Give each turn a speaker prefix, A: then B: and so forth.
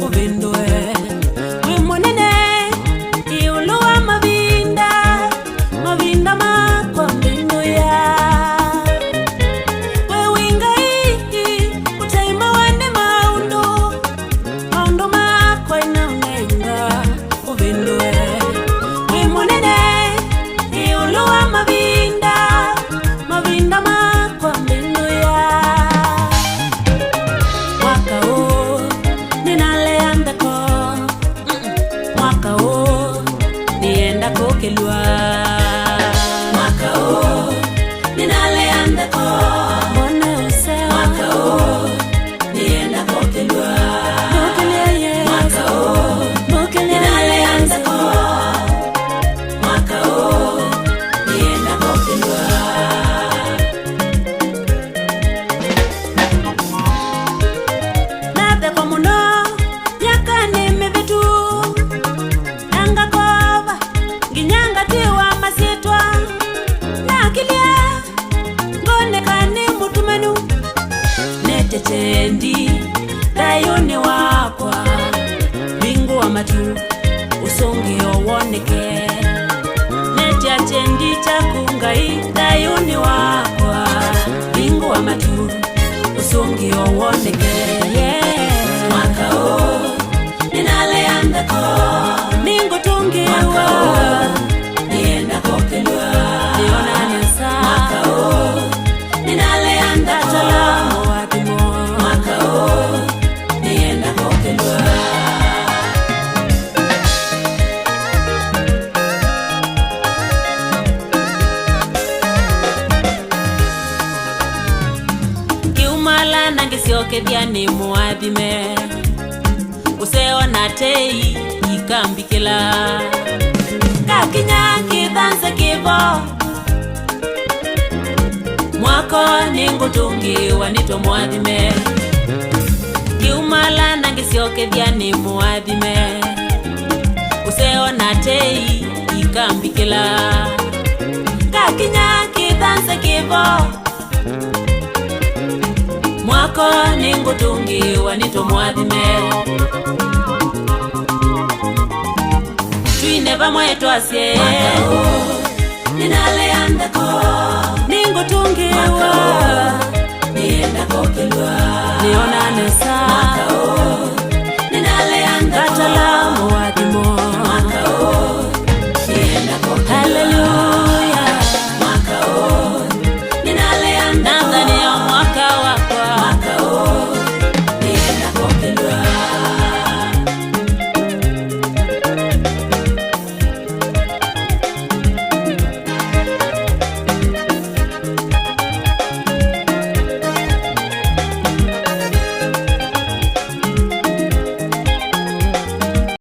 A: ubindwe wimunene iuluwa mavinda makwa mbinduya wewingai utaima wane maundu makwa inaunenga ubindwe wimunene iuluwa mavinda makwa mbinduya mwaka huu ninaleandako mwaka huu nienda kukelwa mwaka huu ninaleandako mbona usewa mwaka huu nienda kukelwa mwaka huu ninaleandako mwaka huu nienda kukelwa nade kwa muno yakane mevetu nanga kova nginyanga tiwa masitwa nakilia ngone kane mutumenu netetendi dayone wakwa bingu wa matu usonge owoneke netetendi chakungai dayone wakwa bingu wa matu usonge owoneke mwaka huu ninaleandako ningutungiwa nienda kukelwa nionane saa mwaka huu ninaleandako talamu wadimo mwaka huu nienda kukelwa kiumala nangisioke vyani muadhime useona tei ikambikila kakinya kithanse kivo mwako ningutungiwa nitwa mwathime kiumala nangisioke vyani muadhime useona tei ikambikila kakinya kithanse kivo mwako ningutungiwa nitwa mwathime twine vamwe twasye mwaka huu ninaleandako ningutungiwa nienda kukelwa nionane saa mwaka huu